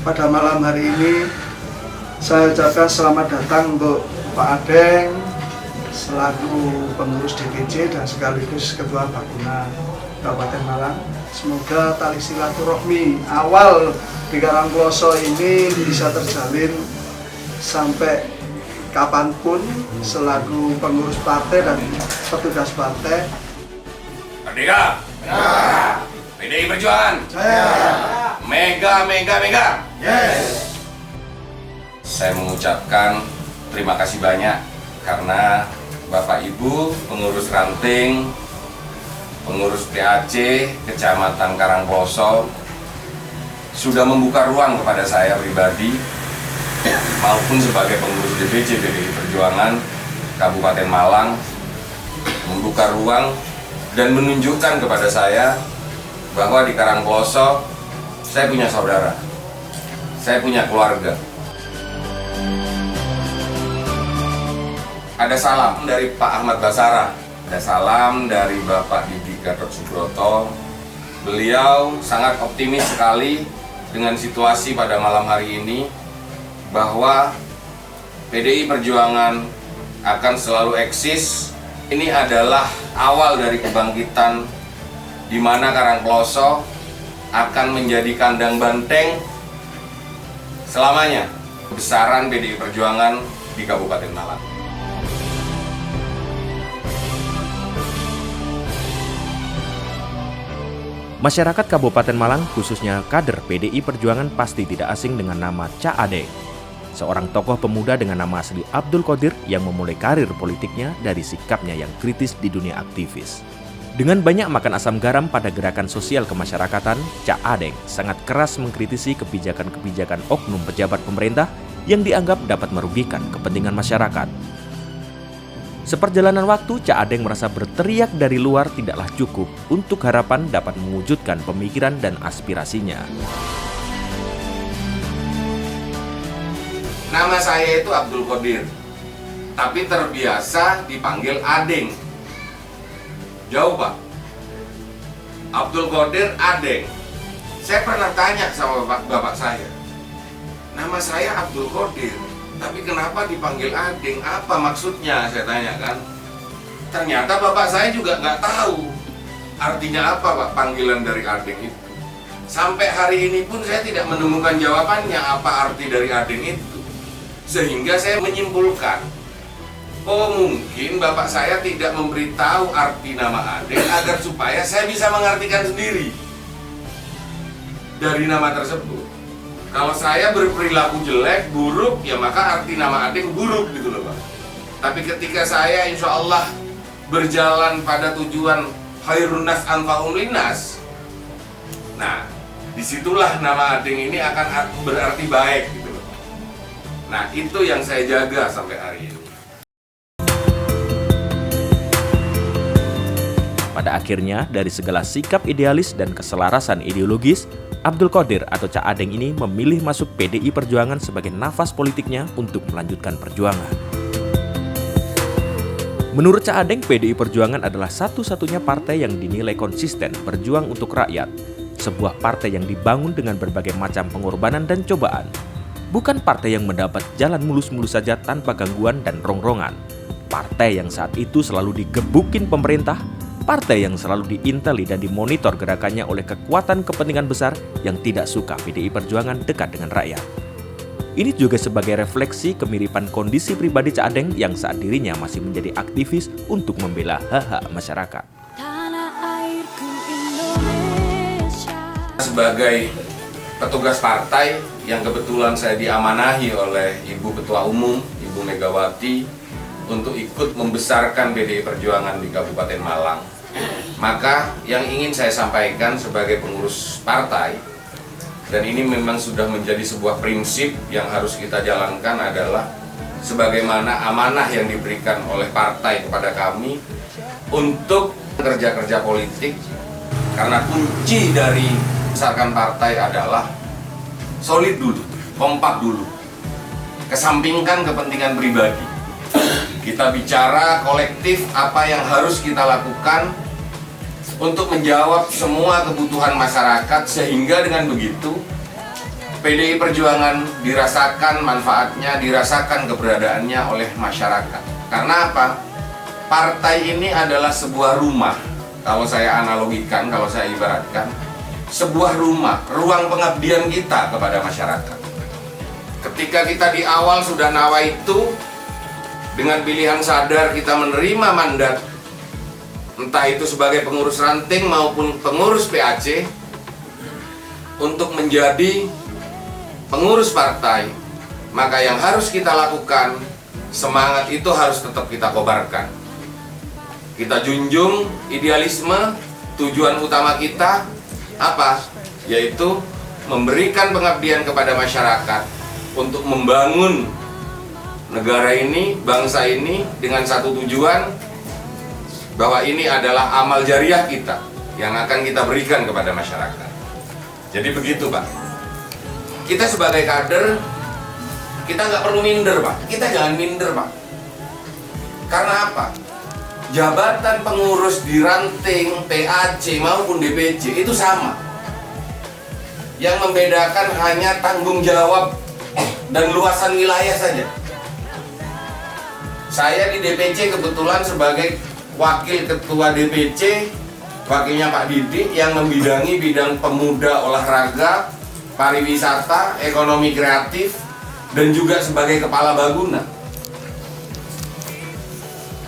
pada malam hari ini saya ucapkan selamat datang untuk Pak Adeng selaku pengurus DPC dan sekaligus Ketua Bakuna Kabupaten Malang. Semoga tali silaturahmi awal di Karangploso ini bisa terjalin sampai kapanpun selaku pengurus partai dan petugas partai. Merdeka! PDI Perjuangan! Saya Mega! yes. Saya mengucapkan terima kasih banyak karena Bapak Ibu pengurus ranting, pengurus PAC Kecamatan Karangploso sudah membuka ruang kepada saya pribadi maupun sebagai pengurus DPC PDI Perjuangan Kabupaten Malang, membuka ruang dan menunjukkan kepada saya bahwa di Karangploso saya punya saudara, saya punya keluarga. Ada salam dari Pak Ahmad Basara, ada salam dari Bapak Didi Gatot Subroto. Beliau sangat optimis sekali dengan situasi pada malam hari ini bahwa PDI Perjuangan akan selalu eksis. Ini adalah awal dari kebangkitan di mana Karangploso akan menjadi kandang banteng selamanya kebesaran PDI Perjuangan di Kabupaten Malang. Masyarakat Kabupaten Malang, khususnya kader PDI Perjuangan, pasti tidak asing dengan nama Cak Adeng, seorang tokoh pemuda dengan nama asli Abdul Qodir yang memulai karir politiknya dari sikapnya yang kritis di dunia aktivis. Dengan banyak makan asam garam pada gerakan sosial kemasyarakatan, Cak Adeng sangat keras mengkritisi kebijakan-kebijakan oknum pejabat pemerintah yang dianggap dapat merugikan kepentingan masyarakat. Seperjalanan waktu, Cak Adeng merasa berteriak dari luar tidaklah cukup untuk harapan dapat mewujudkan pemikiran dan aspirasinya. Nama saya itu Abdul Qodir, tapi terbiasa dipanggil Adeng. Jauh Pak, Abdul Qodir Adeng. Saya pernah tanya sama bapak saya, nama saya Abdul Qodir, tapi kenapa dipanggil Adeng? Apa maksudnya? Saya tanya kan. Ternyata bapak saya juga nggak tahu artinya apa Pak panggilan dari Adeng itu. Sampai hari ini pun saya tidak menemukan jawabannya apa arti dari Adeng itu. Sehingga saya menyimpulkan, oh mungkin bapak saya tidak memberitahu arti nama Adeng agar supaya saya bisa mengartikan sendiri dari nama tersebut. Kalau saya berperilaku jelek, buruk, ya maka arti nama Adeng buruk gitu loh Pak. Tapi ketika saya insya Allah berjalan pada tujuan khairun nas anfa'un linnas, nah disitulah nama Adeng ini akan berarti baik gitu loh. Nah itu yang saya jaga sampai hari ini. Pada akhirnya, dari segala sikap idealis dan keselarasan ideologis, Abdul Qodir atau Cak Adeng ini memilih masuk PDI Perjuangan sebagai nafas politiknya untuk melanjutkan perjuangan. Menurut Cak Adeng, PDI Perjuangan adalah satu-satunya partai yang dinilai konsisten berjuang untuk rakyat. Sebuah partai yang dibangun dengan berbagai macam pengorbanan dan cobaan. Bukan partai yang mendapat jalan mulus-mulus saja tanpa gangguan dan rongrongan. Partai yang saat itu selalu digebukin pemerintah. Partai yang selalu diinteli dan dimonitor gerakannya oleh kekuatan kepentingan besar yang tidak suka PDI Perjuangan dekat dengan rakyat. Ini juga sebagai refleksi kemiripan kondisi pribadi Cak Adeng yang saat dirinya masih menjadi aktivis untuk membela hak-hak masyarakat. Sebagai petugas partai yang kebetulan saya diamanahi oleh Ibu Ketua Umum, Ibu Megawati, untuk ikut membesarkan PDI Perjuangan di Kabupaten Malang. Maka yang ingin saya sampaikan sebagai pengurus partai, dan ini memang sudah menjadi sebuah prinsip yang harus kita jalankan adalah sebagaimana amanah yang diberikan oleh partai kepada kami untuk kerja-kerja politik, karena kunci dari besarkan partai adalah solid dulu, kompak dulu, kesampingkan kepentingan pribadi. Kita bicara kolektif apa yang harus kita lakukan untuk menjawab semua kebutuhan masyarakat, sehingga dengan begitu PDI Perjuangan dirasakan manfaatnya, dirasakan keberadaannya oleh masyarakat. Karena apa? Partai ini adalah sebuah rumah. Kalau saya analogikan, kalau saya ibaratkan, sebuah rumah, ruang pengabdian kita kepada masyarakat. Ketika kita di awal sudah nawaitu, dengan pilihan sadar kita menerima mandat, entah itu sebagai pengurus ranting maupun pengurus PAC, untuk menjadi pengurus partai, maka yang harus kita lakukan, semangat itu harus tetap kita kobarkan. Kita junjung idealisme, tujuan utama kita apa? Yaitu memberikan pengabdian kepada masyarakat untuk membangun negara ini, bangsa ini dengan satu tujuan, bahwa ini adalah amal jariah kita yang akan kita berikan kepada masyarakat. Jadi begitu, Pak. Kita sebagai kader, kita nggak perlu minder, Pak. Kita jangan minder, Pak. Karena apa? Jabatan pengurus di ranting, PAC maupun DPC itu sama. Yang membedakan hanya tanggung jawab dan luasan wilayah saja. Saya di DPC kebetulan sebagai wakil ketua DPC, wakilnya Pak Didik yang membidangi bidang pemuda, olahraga, pariwisata, ekonomi kreatif, dan juga sebagai kepala Baguna.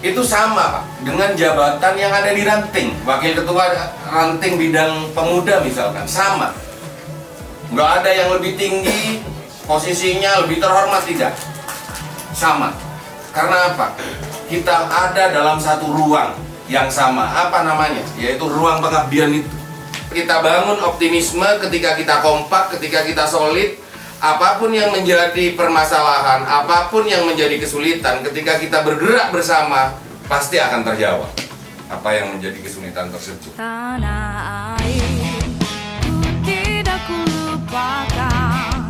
Itu sama, Pak, dengan jabatan yang ada di ranting. Wakil ketua ranting bidang pemuda misalkan, sama. Nggak ada yang lebih tinggi, posisinya lebih terhormat, tidak. Sama. Karena apa? Kita ada dalam satu ruang yang sama. Apa namanya? Yaitu ruang pengabdian itu. Kita bangun optimisme ketika kita kompak, ketika kita solid. Apapun yang menjadi permasalahan, apapun yang menjadi kesulitan, ketika kita bergerak bersama, pasti akan terjawab apa yang menjadi kesulitan tersebut. Tanah air, ku tidak kulupakan,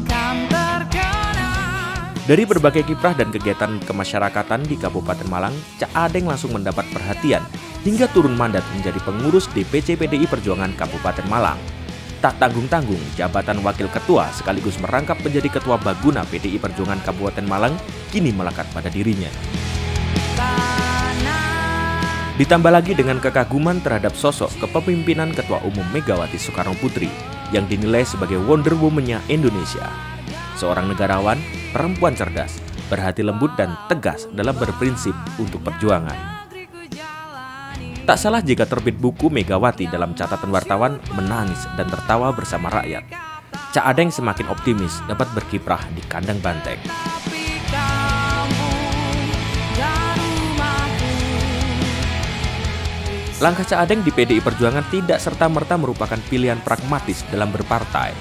kan terkenang. Dari berbagai kiprah dan kegiatan kemasyarakatan di Kabupaten Malang, Cak Adeng langsung mendapat perhatian hingga turun mandat menjadi pengurus DPC PDI Perjuangan Kabupaten Malang. Tak tanggung-tanggung, jabatan wakil ketua sekaligus merangkap menjadi ketua Baguna PDI Perjuangan Kabupaten Malang kini melekat pada dirinya. Ditambah lagi dengan kekaguman terhadap sosok kepemimpinan Ketua Umum Megawati Soekarno Putri yang dinilai sebagai Wonder Woman-nya Indonesia. Seorang negarawan, perempuan cerdas, berhati lembut dan tegas dalam berprinsip untuk perjuangan. Tak salah jika terbit buku Megawati dalam catatan wartawan menangis dan tertawa bersama rakyat. Cak Adeng semakin optimis dapat berkiprah di kandang banteng. Langkah Cak Adeng di PDI Perjuangan tidak serta-merta merupakan pilihan pragmatis dalam berpartai,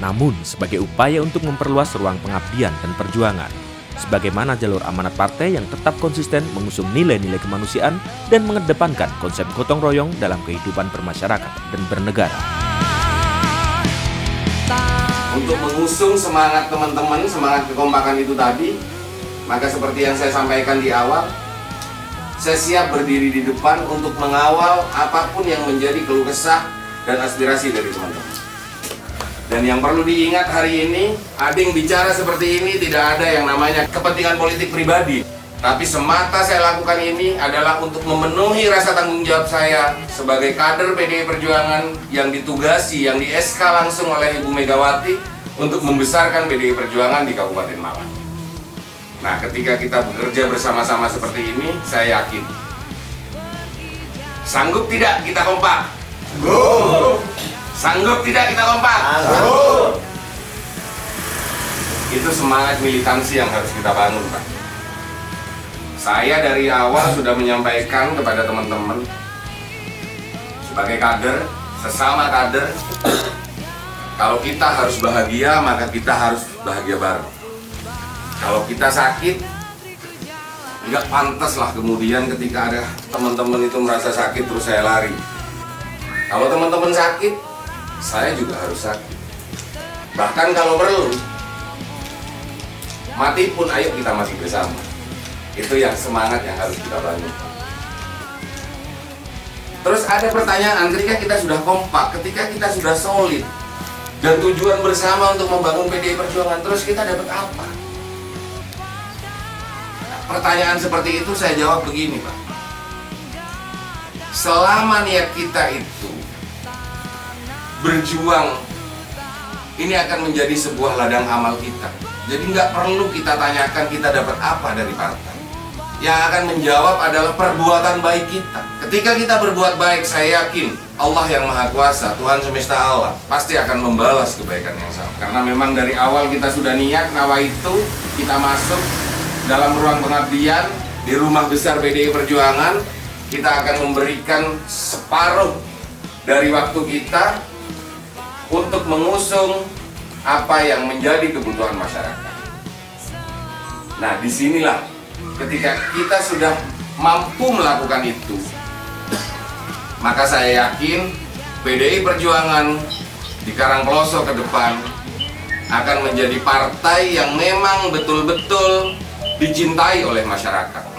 namun sebagai upaya untuk memperluas ruang pengabdian dan perjuangan, sebagaimana jalur amanat partai yang tetap konsisten mengusung nilai-nilai kemanusiaan dan mengedepankan konsep gotong royong dalam kehidupan bermasyarakat dan bernegara. Untuk mengusung semangat teman-teman, semangat kekompakan itu tadi, maka seperti yang saya sampaikan di awal, saya siap berdiri di depan untuk mengawal apapun yang menjadi keluh kesah dan aspirasi dari teman-teman. Dan yang perlu diingat hari ini, Adeng bicara seperti ini tidak ada yang namanya kepentingan politik pribadi. Tapi semata saya lakukan ini adalah untuk memenuhi rasa tanggung jawab saya sebagai kader PDI Perjuangan yang ditugasi, yang di-SK langsung oleh Ibu Megawati untuk membesarkan PDI Perjuangan di Kabupaten Malang. Nah, ketika kita bekerja bersama-sama seperti ini, saya yakin. Sanggup tidak kita kompak? Go! Sanggup tidak kita kompak? Sanggup! Itu semangat militansi yang harus kita bangun, Pak. Saya dari awal sudah menyampaikan kepada teman-teman, sebagai kader, sesama kader, kalau kita harus bahagia, maka kita harus bahagia bareng. Kalau kita sakit, nggak pantas lah kemudian ketika ada teman-teman itu merasa sakit terus saya lari. Kalau teman-teman sakit, saya juga harus sakit. Bahkan kalau perlu, mati pun ayo kita mati bersama. Itu yang semangat yang harus kita bangun. Terus ada pertanyaan, ketika kita sudah kompak, ketika kita sudah solid, dan tujuan bersama untuk membangun PDI Perjuangan, terus kita dapat apa? Nah, pertanyaan seperti itu saya jawab begini, Pak. Selama niat kita itu berjuang, ini akan menjadi sebuah ladang amal kita. Jadi nggak perlu kita tanyakan kita dapat apa dari partai. Yang akan menjawab adalah perbuatan baik kita. Ketika kita berbuat baik, saya yakin Allah yang Maha Kuasa, Tuhan semesta alam, pasti akan membalas kebaikan yang sama. Karena memang dari awal kita sudah niat, nawaitu, kita masuk dalam ruang pengabdian di rumah besar PDI Perjuangan. Kita akan memberikan separuh dari waktu kita untuk mengusung apa yang menjadi kebutuhan masyarakat. Nah, disinilah ketika kita sudah mampu melakukan itu, maka saya yakin PDI Perjuangan di Karangploso ke depan akan menjadi partai yang memang betul-betul dicintai oleh masyarakat.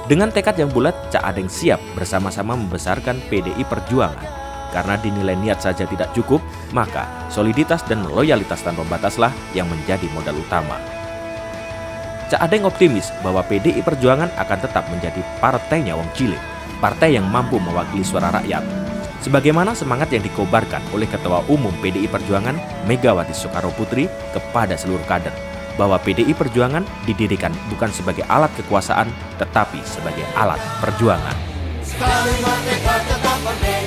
Dengan tekad yang bulat, Cak Adeng siap bersama-sama membesarkan PDI Perjuangan. Karena dinilai niat saja tidak cukup, maka soliditas dan loyalitas tanpa bataslah yang menjadi modal utama. Cak Adeng optimis bahwa PDI Perjuangan akan tetap menjadi partainya wong cilik, partai yang mampu mewakili suara rakyat. Sebagaimana semangat yang dikobarkan oleh Ketua Umum PDI Perjuangan Megawati Soekarnoputri kepada seluruh kader, bahwa PDI Perjuangan didirikan bukan sebagai alat kekuasaan, tetapi sebagai alat perjuangan. Sekali merdeka tetap merdeka.